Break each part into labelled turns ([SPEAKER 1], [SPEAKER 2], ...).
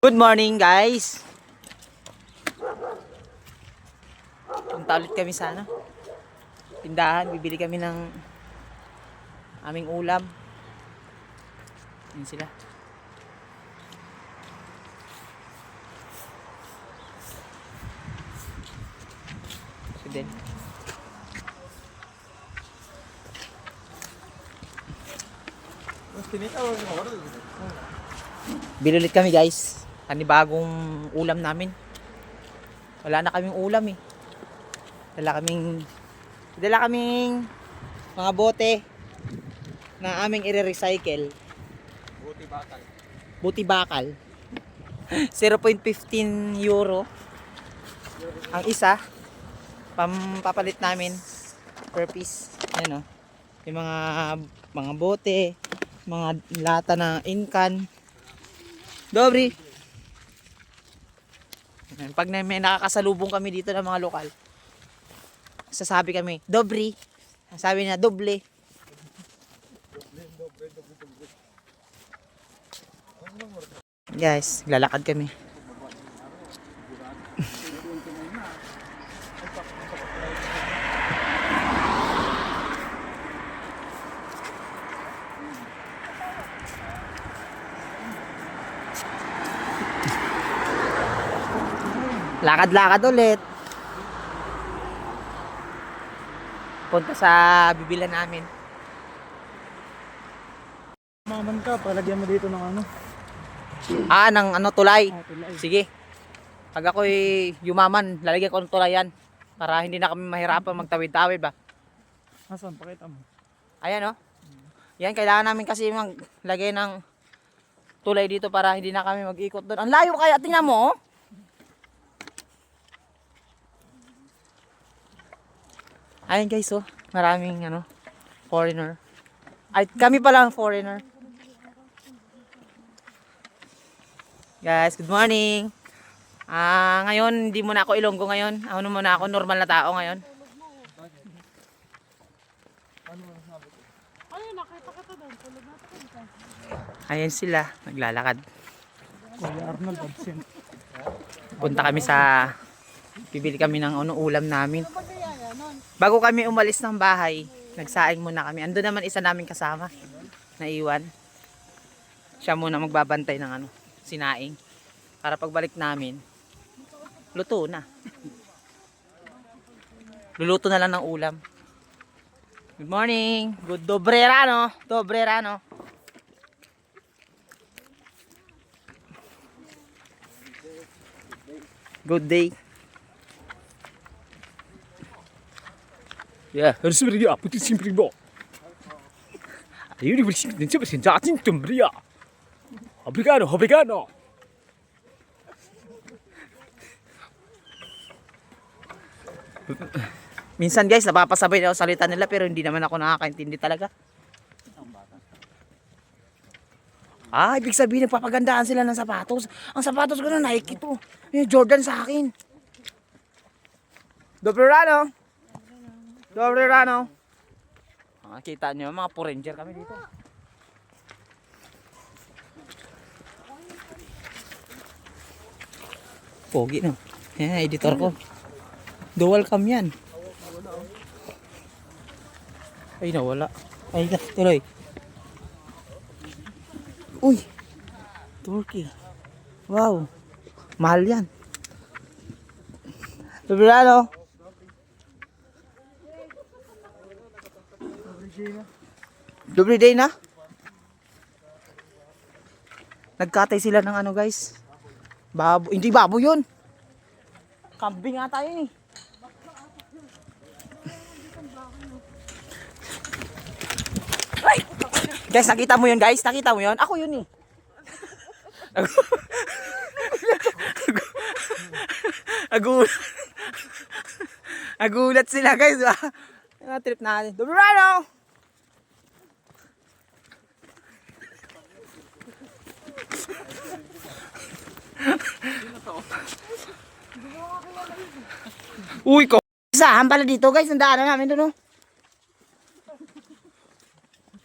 [SPEAKER 1] Good morning guys. Punta ulit kami sa tindahan, bibili kami ng aming ulam. Yun sila. So then, bili ulit kami guys. Panibagong ulam namin. Wala na kaming ulam eh. Dala kaming mga bote na aming i-recycle. Buti bakal. 0.15 euro ang isa. Pampapalit namin per piece. Ayan o. Yung mga bote, mga lata na incan. Dobri. Pag may nakakasalubong kami dito ng mga lokal, sasabi kami, Dobri. Sabi niya, doble. Guys, lalakad kami. Lakad-lakad ulit. Punta sa bibilan namin.
[SPEAKER 2] Maman ka, palagyan mo dito ng ano?
[SPEAKER 1] Ng tulay.
[SPEAKER 2] Tulay.
[SPEAKER 1] Sige. Pag ako'y yumaman, lalagyan ko ng tulay yan. Para hindi na kami mahirapan magtawid-tawid ba.
[SPEAKER 2] Nasaan? Pakita mo.
[SPEAKER 1] Ayan o. Yan, kailangan namin kasi maglagay ng tulay dito para hindi na kami mag-ikot doon. Ang layo kaya, tingnan mo oh. Ayan guys oh, maraming foreigner. Ay, kami pala ang foreigner. Guys, good morning. Ngayon hindi muna ako Ilonggo ngayon. Muna ako normal na tao ngayon. Ayan sila, naglalakad.
[SPEAKER 2] Kuya Arnold absent.
[SPEAKER 1] Punta kami bibili kami ng ulam namin. Bago kami umalis ng bahay, nagsaing muna kami. Ando naman isa namin kasama, naiwan. Siya muna magbabantay ng sinaing. Para pagbalik namin, luto na. Luluto na lang ng ulam. Good morning. Good dobrera no. Dobrera no. Good day.
[SPEAKER 3] 야, 어르신들이야, 부딪힌 프리보. 이리 우리 친구들 좀 자진 좀 버려. 오브리가노, 오브리가노.
[SPEAKER 1] Minsan guys, napapasabay na ako salita nila pero hindi naman ako nakakaintindi talaga. Ibig sabihin nagpapagandaan sila ng sapatos. Ang sapatos ko na Nike to. Yung Jordan sa akin. Dobrerano. Dobrerano. Kita nyo, mga Poranger kami dito. Pogi no. Yan, editor ko. Dual cam yan. Ay, nawala. Ay, tuloy. Uy. Turkey. Wow. Mahal yan. Dobrerano. Dobre day na. Nagkatay sila ng guys. Babo, hindi babo 'yun. Kambing ata 'yun eh. Ay! Guys, nakita mo 'yun guys? Nakita mo 'yun? Ako 'yun eh. Agulat sila guys. Yung trip natin. Dobrano! Uy, isahan pala dito guys. Ang daanan namin doon.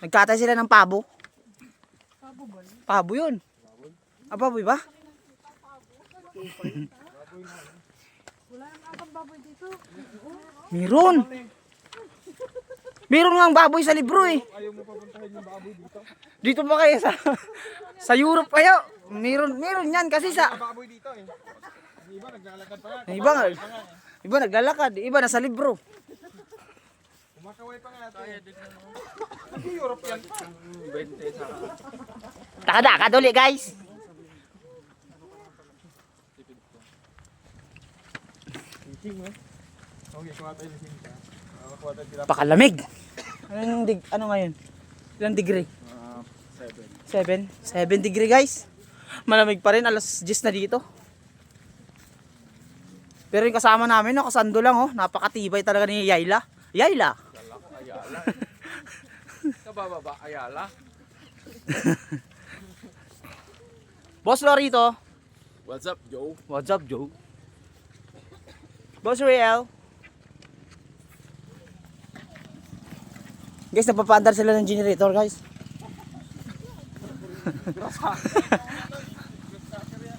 [SPEAKER 1] Nagkatay sila ng pabo. Pabo ba? Pabo yun. Baboy ba? Meron. Meron nga ang baboy sa libro eh.
[SPEAKER 2] Ayaw mo papuntahin yung baboy dito?
[SPEAKER 1] Dito pa kayo sa Europe kayo. Meron yan kasi sa
[SPEAKER 2] Baboy dito eh. Yung iba naglalakad pa nga.
[SPEAKER 1] iba naglalakad, iba nasa libro.
[SPEAKER 2] Kumakaway pa nga tayo. Nag-Europe yan.
[SPEAKER 1] Takada ulit guys.
[SPEAKER 2] Okay, kuha tayo ng sinta. Kuha tayo sila.
[SPEAKER 1] Pakalamig. Ano ngayon? Ilang degree? 7. 7 degree guys. Malamig pa rin, alas 10 na dito. Pero yung kasama namin, kasando lang oh. Napakatibay talaga ni Yayla. Yayla.
[SPEAKER 3] Kabababa, Ayala.
[SPEAKER 1] Boss Lorito.
[SPEAKER 3] What's up, Joe?
[SPEAKER 1] What's up, Joe? Boss Riel. Guys, napapaandar sila ng generator, guys.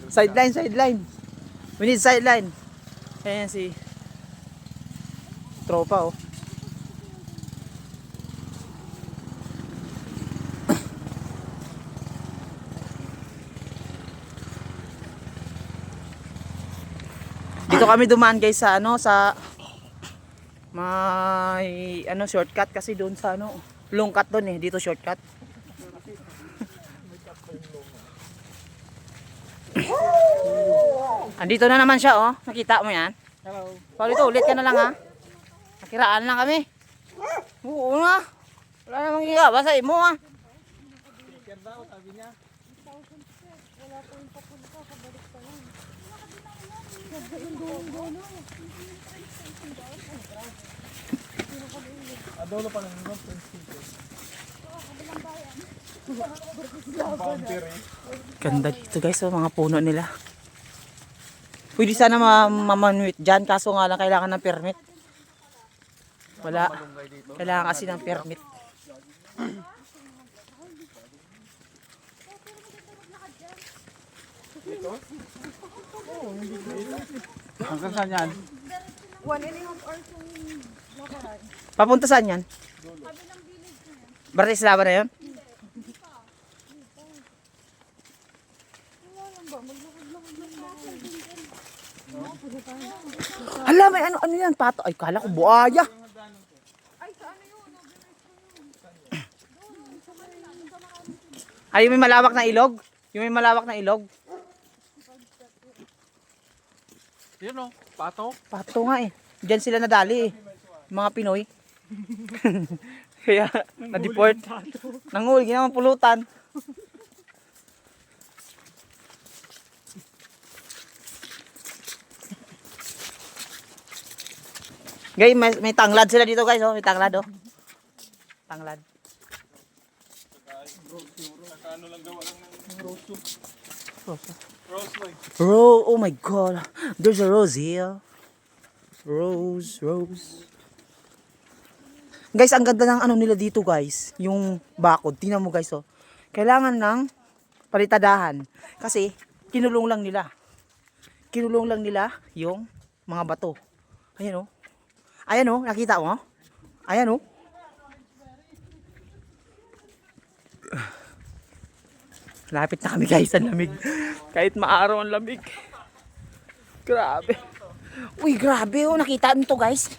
[SPEAKER 1] Sideline. We need sideline. Ayan si tropa, oh. Dito kami dumaan guys sa may shortcut kasi doon sa long cut doon eh, dito shortcut. Andito na naman siya oh, nakita mo yan?
[SPEAKER 2] Hello.
[SPEAKER 1] Paulito, ulit ka na lang ha. Nakiraan lang kami. Oo nga. Wala namang higa, basta mo ha.
[SPEAKER 2] Sticker daw, sabi niya. Adolo pa lang yung sticker. Bounty rin.
[SPEAKER 1] Ganda dito guys, oh, mga puno nila. Pwede sana mamanuit dyan, kaso nga lang kailangan ng permit. Wala. Kailangan kasi ng permit.
[SPEAKER 2] Hanggang saan yan?
[SPEAKER 4] 1.5 hours yung lakaran.
[SPEAKER 1] Papunta saan yan? Bratislava na yun? Hala, may ano yan, pato. Ay, kala ko buhaya.
[SPEAKER 4] Ay, sa ano yun?
[SPEAKER 1] Ay, yung may malawak na ilog? Yung may malawak na ilog?
[SPEAKER 2] Yun o, pato.
[SPEAKER 1] Pato nga eh. Diyan sila nadali eh. Mga Pinoy. Kaya, na-deport. Nangul, ginawang pulutan. Guys, may tanglad sila dito guys, oh. May tanglad, oh. Tanglad. Oh my god. There's a rose here. Rose. Guys, ang ganda ng nila dito guys. Yung bakod. Tingnan mo guys, oh. Kailangan ng palitadahan. Kasi, kinulong lang nila yung mga bato. Ayan, oh. Ayan, oh. Nakita mo? Ayan, oh. Lapit na kami guys, ang lamig. Kahit maaraw ang lamig. Grabe. Uy, grabe, oh. Nakita nito guys.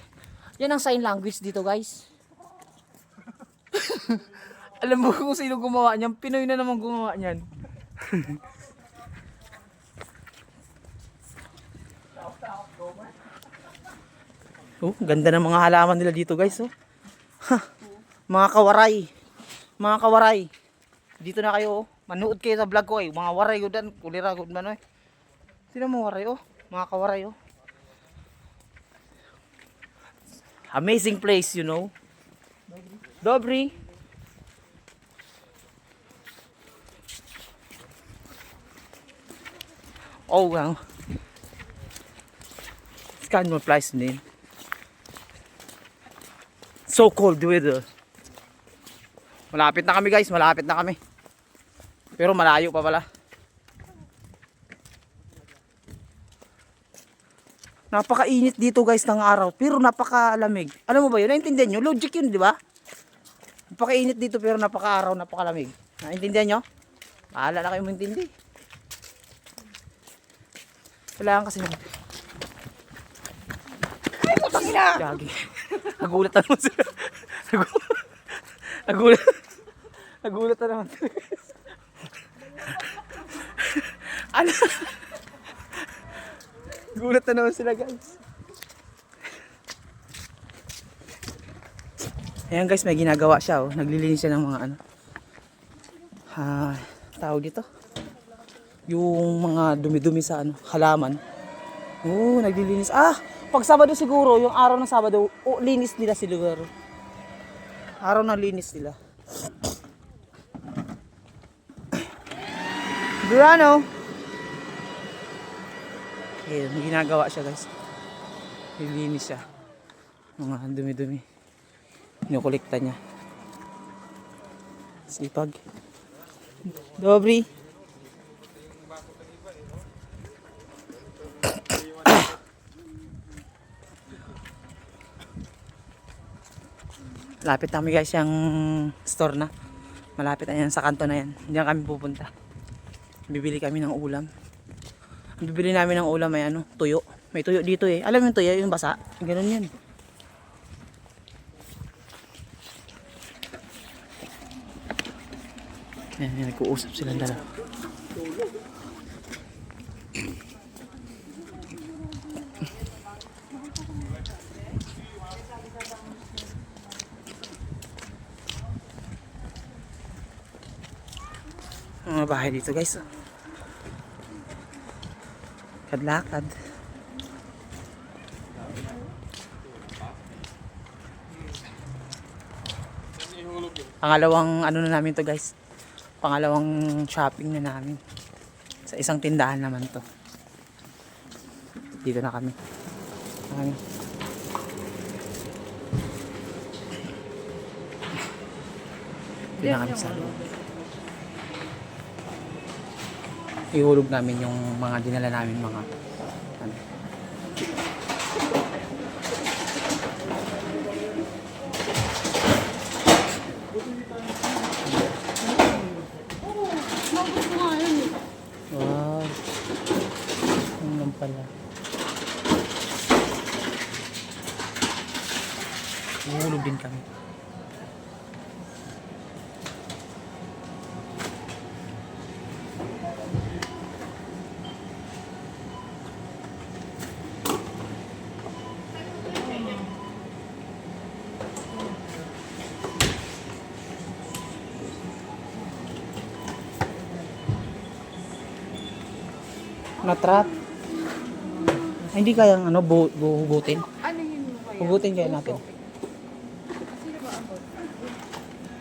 [SPEAKER 1] Yan ang sign language dito guys. Alam mo kung sino gumawa niyan? Pinoy na naman gumawa niyan. Oh, ganda ng mga halaman nila dito guys, oh. Ha, mga kawaray. Dito na kayo, oh. Manood kayo sa vlog ko eh. Mga waray gud dan, kulira gud man eh. Sino mo waray, oh? Mga kawaray, oh. Amazing place, you know. Dobry. Oh, wow. Scan more place name. So cold weather. Malapit na kami guys, malapit na kami. Pero malayo pa pala. Napakainit dito guys ng araw, pero napakalamig. Alam mo ba yun? Naintindihan nyo? Logic yun, di ba? Napakainit dito pero napaka-araw, napakalamig. Naintindihan nyo? Bahala na kayo maintindi. Kailangan kasi mag... Ay, putang ina! Gagi. Nagulat na naman sila. Nagulat. Nagulat na naman. Ano? Nagulat na naman sila guys. Ayan guys, may ginagawa siya oh. Naglilinis siya ng mga ano. Tawag dito. Yung mga dumi-dumi sa ano, halaman. Oo, naglilinis. Pag Sabado siguro, yung araw ng Sabado, linis nila siguro. Araw ng linis nila. Durano. Ayun, may ginagawa siya guys. Naglilinis siya. Mga dumi-dumi. Kinukolekta niya. Sipag. Dobry. Lapit kami guys yung store na. Malapit na yan sa kanto na yan. Diyan kami pupunta. Bibili kami ng ulam. Ang bibili namin ng ulam ay ano, tuyo. May tuyo dito eh. Alam mo yung tuyo, yung basa. Ganun yan. Ayan, nag-uusap silang dalawa. Mga bahay dito guys. Kadlakad. Pangalawang ano na namin to guys. Pangalawang shopping na namin. Sa isang tindahan naman to. Dito na kami. Dito na kami sa loob. Ihulog namin yung mga dinala namin mga ano. Wow. Ang lang pala. Ihulog din kami. Na-trap. Ay, hindi kayang ano, hugutin.
[SPEAKER 4] Ano yun mo kaya?
[SPEAKER 1] Hugutin kaya natin.
[SPEAKER 4] Sino ba ako?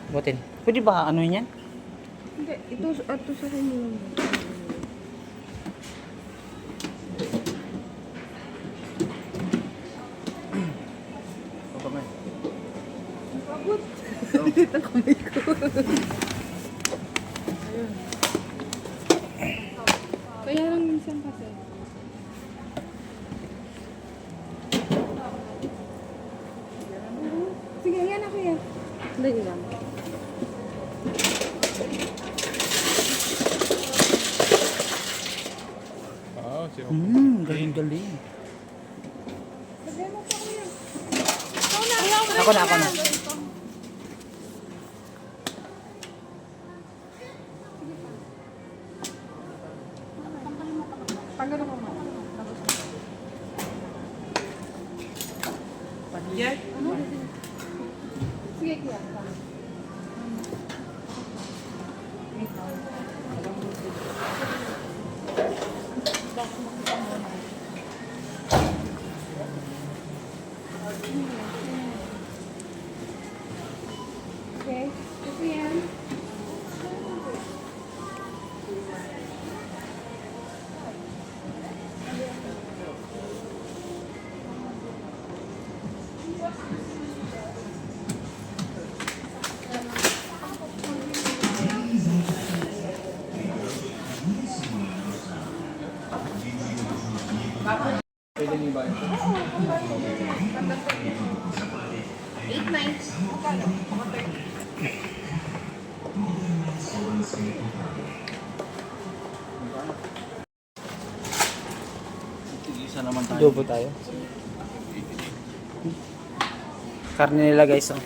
[SPEAKER 1] Hugutin. Pwede ba ano yan?
[SPEAKER 4] Hindi, ito sa kanya. Pagod. Ang kamay ko. Ayun. Kaya lang minsan kasi. Sige, yan ako yan. Dali lang.
[SPEAKER 1] Galing-galing.
[SPEAKER 4] Lagyan mo pa ko yan.
[SPEAKER 1] Ako na.
[SPEAKER 4] Tanggalin mo muna.
[SPEAKER 1] Yeah.
[SPEAKER 4] Sige, kaya. Okay, ito yan.
[SPEAKER 2] Pwede niyo ba ito?
[SPEAKER 4] 8.9.
[SPEAKER 2] Isa naman tayo.
[SPEAKER 1] Adobo tayo. Karne nila guys, oh.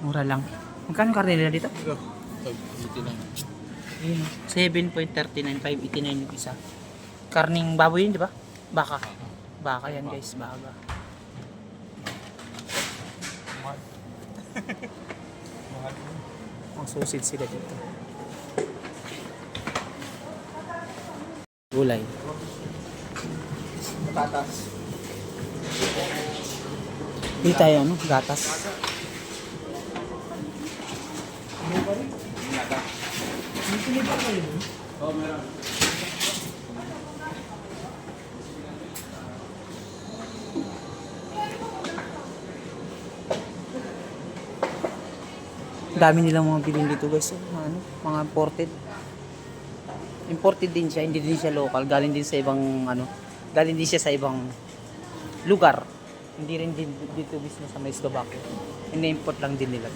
[SPEAKER 1] Mura lang. Magkano karne nila dito?
[SPEAKER 2] Pag-iti lang.
[SPEAKER 1] Ayun, 7.39, 5.89 yung isa. Karning baboy yun, di ba? Baka. Baka yan guys, baka. Ang susid sila dito. Gulay.
[SPEAKER 2] Patatas.
[SPEAKER 1] Hindi tayo, ano? Gatas.
[SPEAKER 2] Oo, meron.
[SPEAKER 1] Dami nilang mga bilhin dito guys, oh. Mga imported. Imported din siya, hindi din siya local, galing din sa ibang galing din siya sa ibang lugar. Hindi rin din dito mismo sa may Slovakia. Ini-import lang din nila.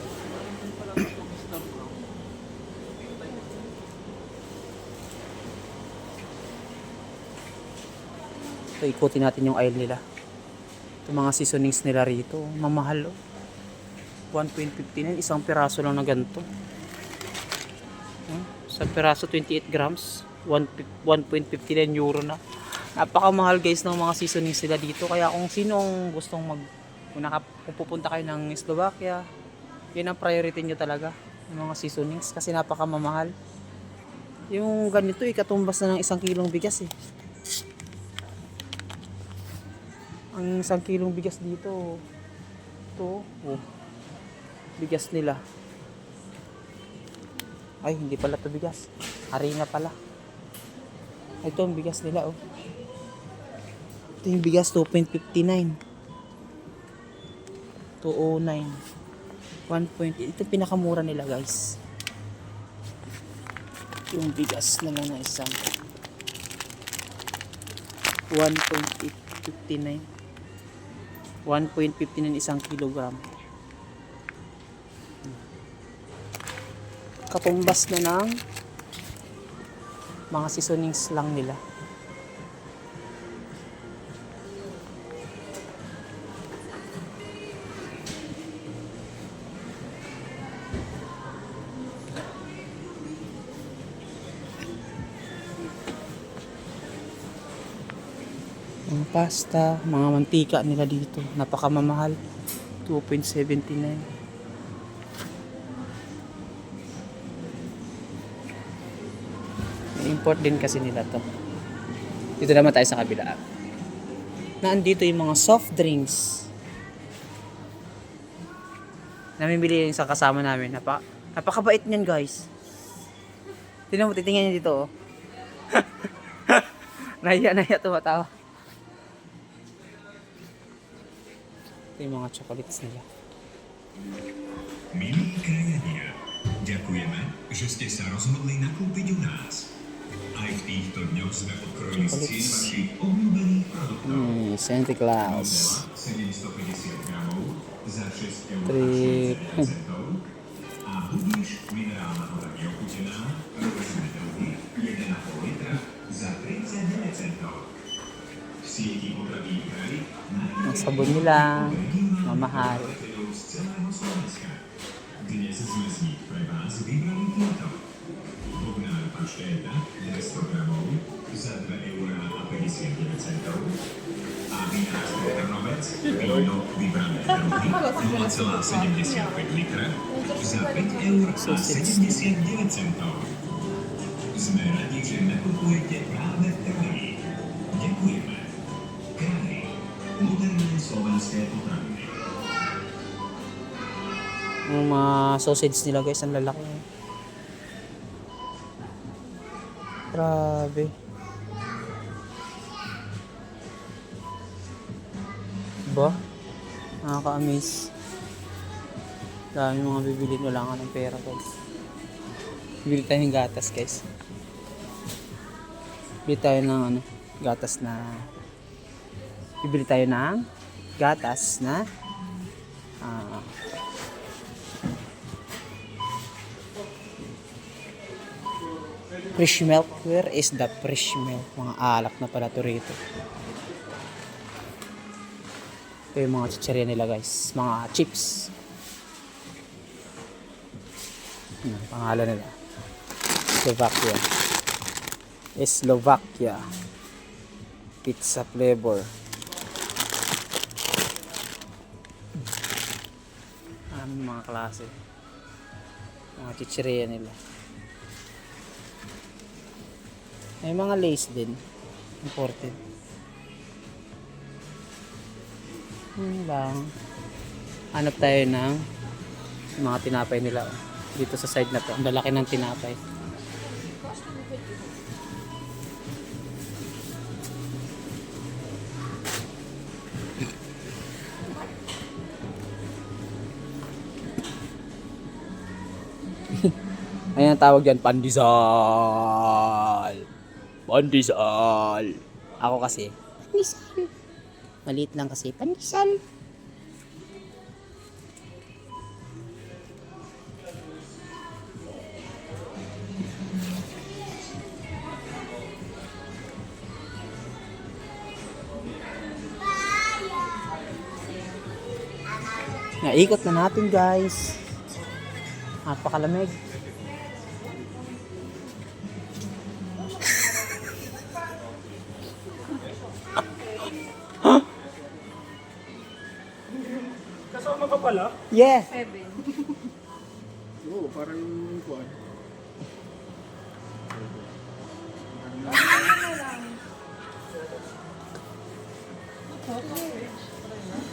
[SPEAKER 1] So, ikutin natin yung aisle nila. Ito mga seasonings nila rito, mamahal, oh. 1.59, isang piraso lang na ganito. Sa piraso 28 grams, 1.59 euro na. Napakamahal guys ng mga seasonings sila dito. Kaya kung sino ang gustong kung pupunta kayo ng Slovakia, yun ang priority nyo talaga, yung mga seasonings, kasi napakamamahal. Yung ganito, ikatumbas na ng 1 kilong bigas eh. Ang 1 kilong bigas dito, ito, oh, bigas nila. Ay, hindi pala to bigas. Harina pala. Ito ang bigas nila, oh. Ito yung bigas, 2.59. 209. 1. Ito pinakamura nila, guys. Yung bigas na lang na isang 1.59. 1.59 isang kilogram. Katumbas na ng mga seasonings lang nila. Mga pasta, mga mantika nila dito, napakamamahal. 2.79. Import din kasi nila to. Dito naman tayo sa kabila. Naandito yung mga soft drinks. Namimili yung sa kasama namin. Napakabait niyan, guys. Tingnan mo, titingnan niya dito, oh. Nahiya tumatawa. Ito yung mga chocolates nila.
[SPEAKER 5] Milí krajania, ďakujeme, že ste sa rozhodli nakúpiť u nás. Aj v týchto dňoch sme odkrojili z cien vašich obľúbených produktov.
[SPEAKER 1] Santa Claus.
[SPEAKER 5] Modela 750 gramov za 6 eur
[SPEAKER 1] Trip.
[SPEAKER 5] a 69 centov a budiš minerálna voda neochutená, rôzne druhy, 1,5 litra za 39 centov. V sieti potravín Kraj
[SPEAKER 1] Ang sabon nila, mamahal.
[SPEAKER 5] z celého Slovenska. Dnes sme z nich pre vás vybrali tieto. Bobnár paštéta 200 gramov za 2,59 €. A vinárske Trnovec víno vybrané druhy 0,75 litra za 5,79 €. Sme radi, že nakupujete práve v Trnavi. Ďakujeme. Kraj. Moderné slovenské potraviny.
[SPEAKER 1] Yung mga sausage nila, guys, ang lalaki. Grabe. Ba? Nakaka-amaze. Dami mga bibilin, wala nga ng pera, guys. Bibili tayo ng gatas, guys. Bibili tayo ng gatas na bibili tayo ng gatas na fresh milk. Where is the fresh milk? Mga alak na pala to rito. Ito yung mga chicheria nila guys, mga chips. Pangalan nila Slovakia. Slovakia pizza flavor. Mga klase mga chicheria nila. May mga lace din imported. Lang hanap tayo ng mga tinapay nila dito sa side na to. Ang lalaki ng tinapay. Ayan ang tawag dyan, pandesal. Pandesal. Ako kasi, pandesal. Maliit lang kasi, pandesal. Naikot na natin guys. Napakalamig.
[SPEAKER 3] Kasama ka pala?
[SPEAKER 1] Yeah.
[SPEAKER 4] 7.
[SPEAKER 3] Oo, parang kuwan.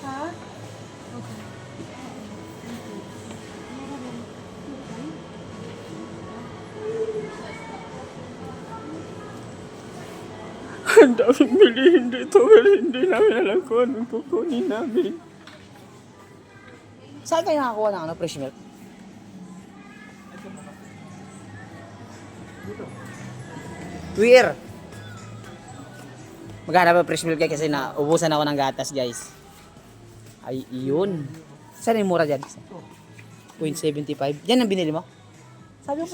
[SPEAKER 4] Ha?
[SPEAKER 3] Ang daming bilihin dito, pero hindi namin alam kung anong kukunin namin.
[SPEAKER 1] Saan kayo nakakuha ng fresh milk? Tuwir! Maghanap ang fresh milk kasi naubusan ako ng gatas guys. Ay, yun. Saan yung mura dyan? 0.75. Yan ang binili mo? Sabi mo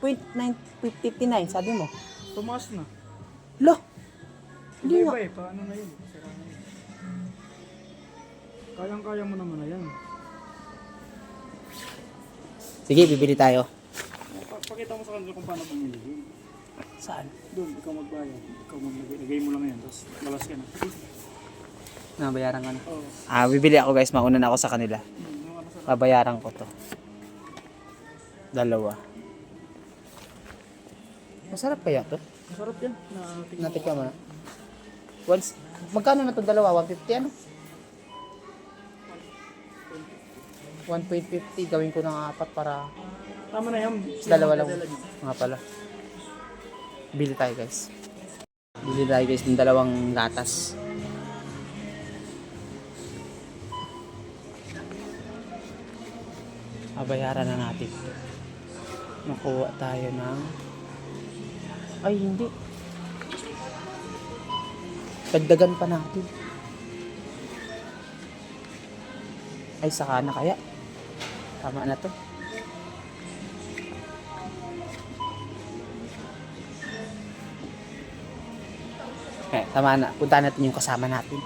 [SPEAKER 1] 0.59, sabi mo.
[SPEAKER 3] Tumaas na.
[SPEAKER 1] Lo! Hindi nga.
[SPEAKER 3] Iba eh, paano na yun? Sira na yun. Kayang-kaya mo naman na yan.
[SPEAKER 1] Sige, bibili tayo.
[SPEAKER 3] Pakita mo sa kanila kung paano bumili.
[SPEAKER 1] Saan?
[SPEAKER 3] Doon, ikaw magbayad. Ikaw maglagay mo lang yan, tapos balas ka na.
[SPEAKER 1] Nabayaran ka na.
[SPEAKER 3] Oo.
[SPEAKER 1] Bibili ako guys, mauna na ako sa kanila.
[SPEAKER 3] Ano sa
[SPEAKER 1] Babayaran ko to. Dalawa. Masarap kaya to?
[SPEAKER 3] masarap yan.
[SPEAKER 1] Natikman mo na. Once, magkano na to dalawa? 150 ano? 1.50 gawin ko ng 4 para
[SPEAKER 3] Tama na yan.
[SPEAKER 1] sa dalawa lang. Nga pala. Bili tayo guys. Bili tayo guys ng dalawang gatas. Bayaran na natin. Makuha tayo ng... Ay, hindi. Dagdagan pa natin. Ay, saka na kaya. Tama na to. Tama na. Punta natin yung kasama natin.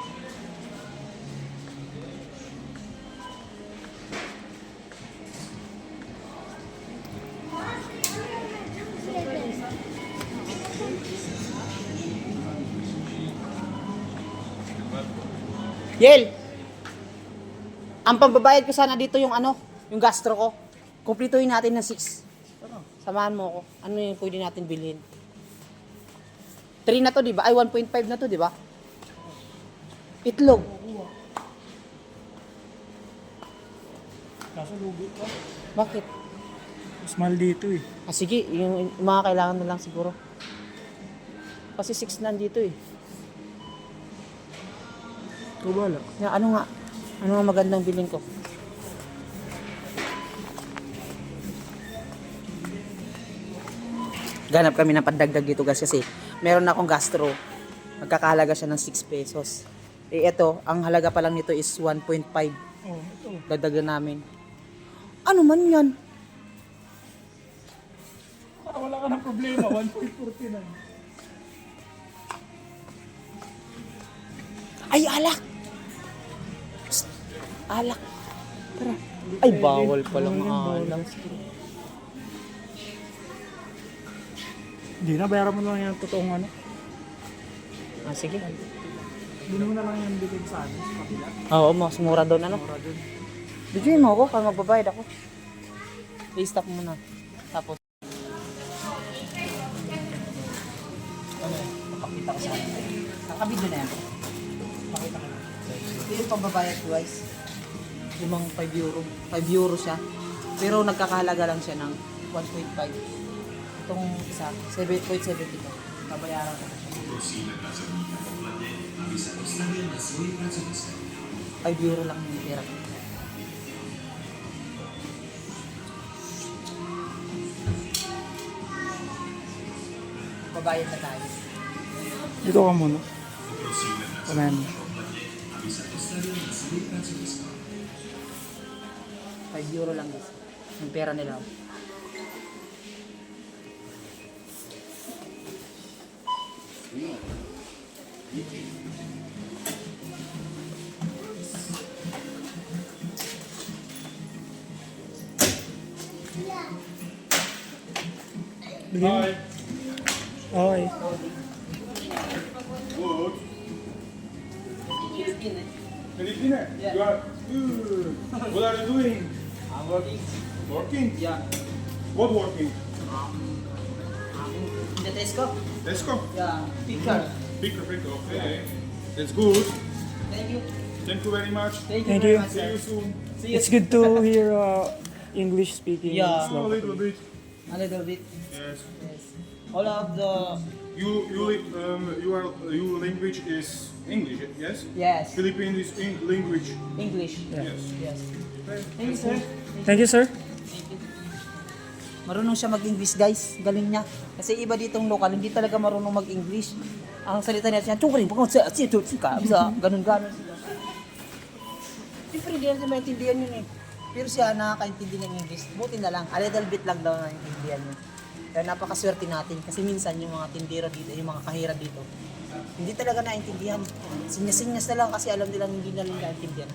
[SPEAKER 1] Yel! Ang pambabayad ko sana dito yung yung gastro ko. Kumplituhin natin ng 6. Samahan mo ako. Ano yung pwede natin bilhin? 3 na to, di ba? Ay, 1.5 na to, di ba? Itlog.
[SPEAKER 3] Kaso lugi ka.
[SPEAKER 1] Bakit?
[SPEAKER 3] Mas mahal dito eh.
[SPEAKER 1] Sige, yung mga kailangan na lang siguro. Kasi 6 nandito eh.
[SPEAKER 3] Ikaw bahala.
[SPEAKER 1] Ano nga? Ano nga magandang bilhin ko? Ganap kami ng pandagdag dito guys kasi meron akong gastro. Magkakahalaga siya ng 6 pesos. Eh ito, ang halaga pa lang nito is 1.5. Dadagan namin. Ano man yan?
[SPEAKER 3] Wala ka ng problema, 1.49.
[SPEAKER 1] Ay, alak! Psst, alak. Tara. Ay, bawal palang alak.
[SPEAKER 3] Hindi na, bayaran mo lang yung totoong ano.
[SPEAKER 1] Ah, sige.
[SPEAKER 3] Hindi mo na lang yung bitin sa ano, sa kabila.
[SPEAKER 1] Oo, mas mura doon ano.
[SPEAKER 3] Mura dun.
[SPEAKER 1] Bigyan mo ako, kaya magbabayad ako. I-stop muna. Tapos. Ano yun? Pakita ko sa akin. Nakabidyo na yan. Pakita ko na. Ito yung pambabayad guys. Limang 5 euro. 5 euro siya. Pero nagkakahalaga lang siya ng 1.5. Itong isa, 7.72. Babayaran ko na siya. 5 euro lang yung pera ko. Babayad na tayo.
[SPEAKER 3] Dito ka muna. Amen.
[SPEAKER 1] 5 euro lang guys. Yung pera nila.
[SPEAKER 3] Hi. Okay.
[SPEAKER 2] Filipina?
[SPEAKER 1] Yeah.
[SPEAKER 2] You are good. What are you doing?
[SPEAKER 1] I'm working.
[SPEAKER 2] Working?
[SPEAKER 1] Yeah.
[SPEAKER 2] What working?
[SPEAKER 1] In the Tesco?
[SPEAKER 2] Let's go.
[SPEAKER 1] Yeah. Picker.
[SPEAKER 2] Picker, picker. Okay. That's good.
[SPEAKER 1] Thank you.
[SPEAKER 2] Thank you very much.
[SPEAKER 1] Thank
[SPEAKER 3] Thank
[SPEAKER 1] very
[SPEAKER 3] you.
[SPEAKER 1] much,
[SPEAKER 2] See
[SPEAKER 1] sir.
[SPEAKER 2] you soon.
[SPEAKER 1] See you.
[SPEAKER 3] It's good to hear English speaking.
[SPEAKER 1] Yeah.
[SPEAKER 2] A little bit.
[SPEAKER 1] A little bit.
[SPEAKER 2] Yes.
[SPEAKER 1] Yes. All of the...
[SPEAKER 2] Your language is English, yes?
[SPEAKER 1] Yes.
[SPEAKER 2] Philippine is language.
[SPEAKER 1] English.
[SPEAKER 3] Yeah.
[SPEAKER 1] Yes. Thank you, sir.
[SPEAKER 3] Thank you, sir.
[SPEAKER 1] Thank you. Marunong siya mag-English, guys. Galing niya. Kasi iba ditong local, hindi talaga marunong mag-English. Ang salita niya siya, "Chungkring, bisa ganun-ganun sila. Siyempre, hindi natin maintindihan yun eh. Pero siya nakakaintindi ng English. Buti na lang. A little bit lang daw naiintindihan niya. Kaya napakaswerte natin. Kasi minsan yung mga tindero dito, yung mga kahira dito, hindi talaga naintindihan. Sinyas-sinyas na lang kasi alam nilang hindi na nila naintindihan.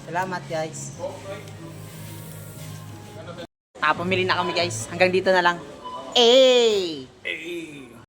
[SPEAKER 1] Salamat guys. Pamili na kami guys. Hanggang dito na lang. Eh!